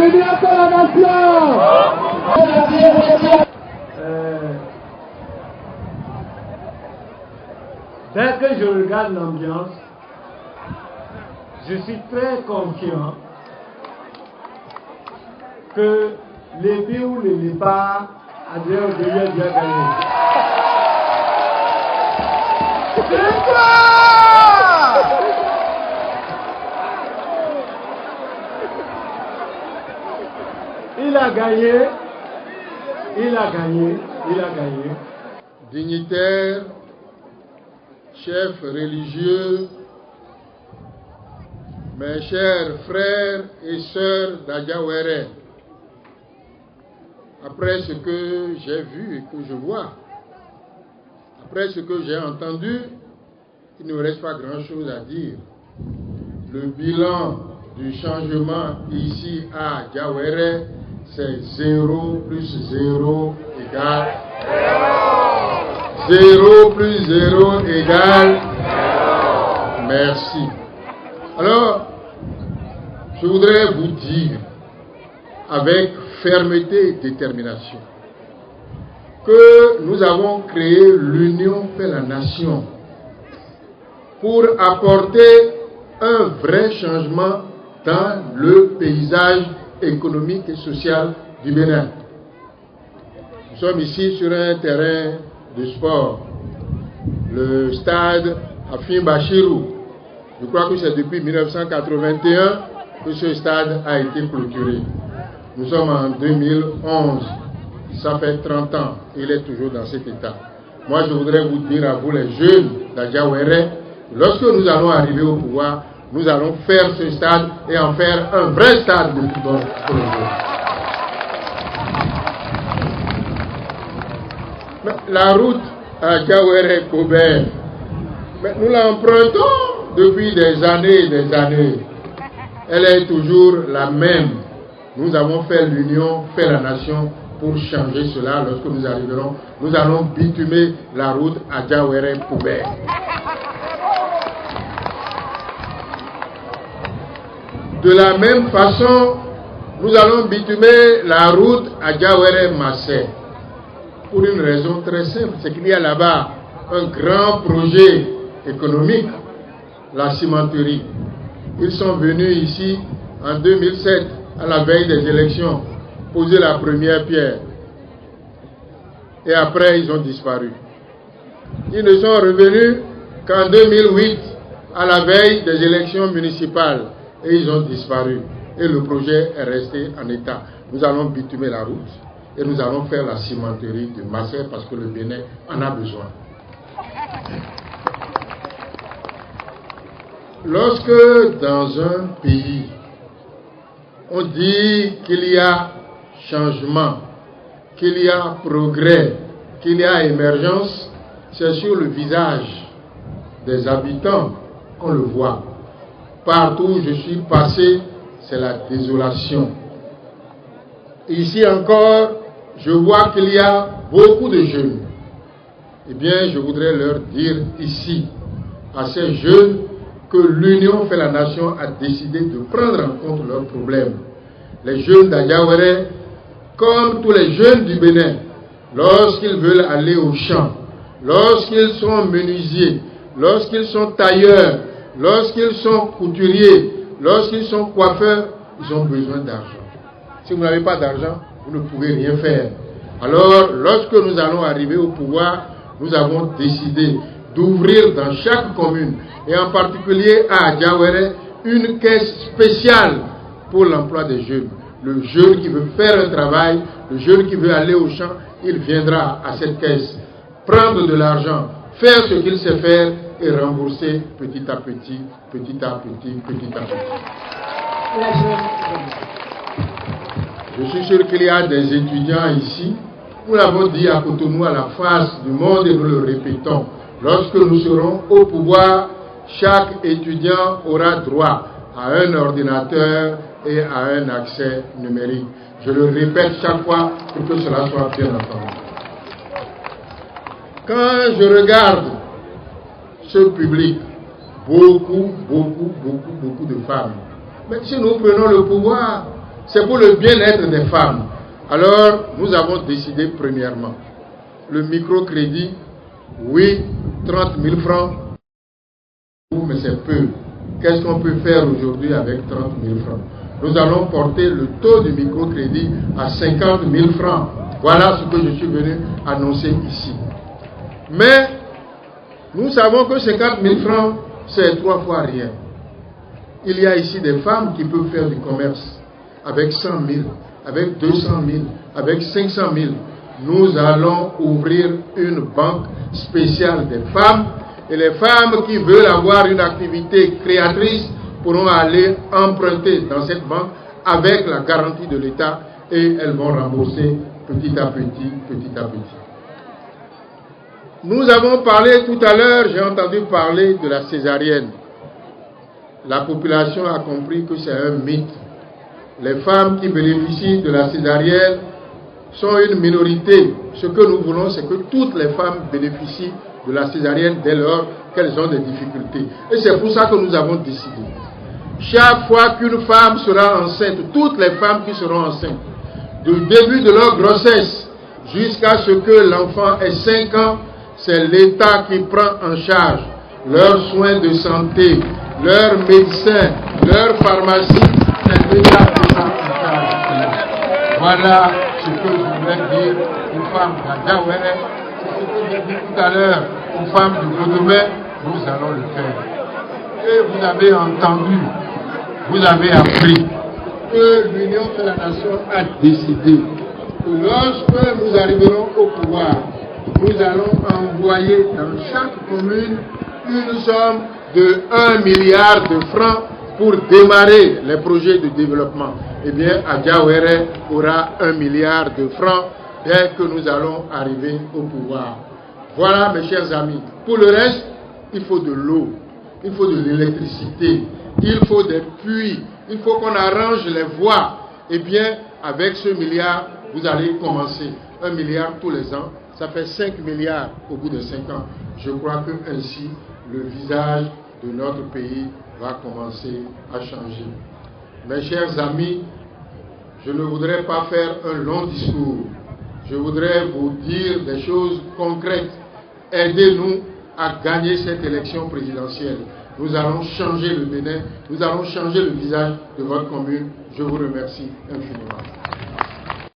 L'union fait la nation. Dès que je regarde l'ambiance, je suis très confiant que l'épée ou le léopard a déjà gagné. Il a gagné, il a gagné, il a gagné. Dignitaires, chefs religieux, mes chers frères et sœurs d'Adiawere, après ce que j'ai vu et que je vois, après ce que j'ai entendu, il ne me reste pas grand-chose à dire. Le bilan du changement ici à Adiawere, c'est 0 plus 0 égale 0 plus 0 égale 0. Merci. Alors, je voudrais vous dire, avec fermeté et détermination, que nous avons créé l'Union fait la nation pour apporter un vrai changement dans le paysage économique et social du Bénin. Nous sommes ici sur un terrain de sport, le stade Afim Bachirou. Je crois que c'est depuis 1981 que ce stade a été clôturé. Nous sommes en 2011, ça fait 30 ans, il est toujours dans cet état. Moi, je voudrais vous dire à vous, les jeunes d'Adiawere, lorsque nous allons arriver au pouvoir, nous allons faire ce stade et en faire un vrai stade de football pour les jeunes. La route à Adiawere-Kobert, nous l'empruntons depuis des années et des années. Elle est toujours la même. Nous avons fait l'union, fait la nation pour changer cela. Lorsque nous arriverons, nous allons bitumer la route à Adiawere-Kobert. De la même façon, nous allons bitumer la route à Adiawere-Massé. Pour une raison très simple, c'est qu'il y a là-bas un grand projet économique, la cimenterie. Ils sont venus ici en 2007, à la veille des élections, poser la première pierre. Et après, ils ont disparu. Ils ne sont revenus qu'en 2008, à la veille des élections municipales. Et ils ont disparu. Et le projet est resté en état. Nous allons bitumer la route et nous allons faire la cimenterie de Massé parce que le Bénin en a besoin. Lorsque dans un pays, on dit qu'il y a changement, qu'il y a progrès, qu'il y a émergence, c'est sur le visage des habitants qu'on le voit. Partout où je suis passé, c'est la désolation. Ici encore, je vois qu'il y a beaucoup de jeunes. Eh bien, je voudrais leur dire ici, à ces jeunes, que l'Union fait la nation a décidé de prendre en compte leurs problèmes. Les jeunes d'Adiawere, comme tous les jeunes du Bénin, lorsqu'ils veulent aller au champ, lorsqu'ils sont menuisiers, lorsqu'ils sont tailleurs, lorsqu'ils sont couturiers, lorsqu'ils sont coiffeurs, ils ont besoin d'argent. Si vous n'avez pas d'argent, vous ne pouvez rien faire. Alors, lorsque nous allons arriver au pouvoir, nous avons décidé d'ouvrir dans chaque commune, et en particulier à Adiawere, une caisse spéciale pour l'emploi des jeunes. Le jeune qui veut faire un travail, le jeune qui veut aller au champ, il viendra à cette caisse, prendre de l'argent, faire ce qu'il sait faire et rembourser petit à petit, petit à petit, petit à petit. Je suis sûr qu'il y a des étudiants ici. Nous l'avons dit à Cotonou, à la face du monde, et nous le répétons. Lorsque nous serons au pouvoir, chaque étudiant aura droit à un ordinateur et à un accès numérique. Je le répète chaque fois pour que cela soit bien entendu. Quand je regarde ce public, beaucoup de femmes. Mais si nous prenons le pouvoir, c'est pour le bien-être des femmes. Alors, nous avons décidé premièrement, le microcrédit, oui, 30 000 francs, mais c'est peu. Qu'est-ce qu'on peut faire aujourd'hui avec 30 000 francs? Nous allons porter le taux du microcrédit à 50 000 francs. Voilà ce que je suis venu annoncer ici. Mais, nous savons que 50 000 francs, c'est 3 fois rien. Il y a ici des femmes qui peuvent faire du commerce avec 100 000, avec 200 000, avec 500 000. Nous allons ouvrir une banque spéciale des femmes et les femmes qui veulent avoir une activité créatrice pourront aller emprunter dans cette banque avec la garantie de l'État et elles vont rembourser petit à petit, petit à petit. Nous avons parlé tout à l'heure, j'ai entendu parler de la césarienne. La population a compris que c'est un mythe. Les femmes qui bénéficient de la césarienne sont une minorité. Ce que nous voulons, c'est que toutes les femmes bénéficient de la césarienne dès lors qu'elles ont des difficultés. Et c'est pour ça que nous avons décidé. Chaque fois qu'une femme sera enceinte, toutes les femmes qui seront enceintes, du début de leur grossesse jusqu'à ce que l'enfant ait 5 ans, c'est l'État qui prend en charge leurs soins de santé, leurs médecins, leurs pharmacies, c'est l'État qui prend en charge. Voilà ce que je voulais dire aux femmes d'Adjawere, c'est ce que j'ai dit tout à l'heure aux femmes du Godomé, nous allons le faire. Et vous avez entendu, vous avez appris que l'Union de la Nation a décidé que lorsque nous arriverons au pouvoir, nous allons envoyer dans chaque commune une somme de 1 milliard de francs pour démarrer les projets de développement. Eh bien, Adjawere aura 1 milliard de francs dès que nous allons arriver au pouvoir. Voilà, mes chers amis. Pour le reste, il faut de l'eau, il faut de l'électricité, il faut des puits, il faut qu'on arrange les voies. Eh bien, avec ce milliard, vous allez commencer 1 milliard tous les ans. Ça fait 5 milliards au bout de 5 ans. Je crois que ainsi, le visage de notre pays va commencer à changer. Mes chers amis, je ne voudrais pas faire un long discours. Je voudrais vous dire des choses concrètes. Aidez-nous à gagner cette élection présidentielle. Nous allons changer le Bénin, nous allons changer le visage de votre commune. Je vous remercie infiniment.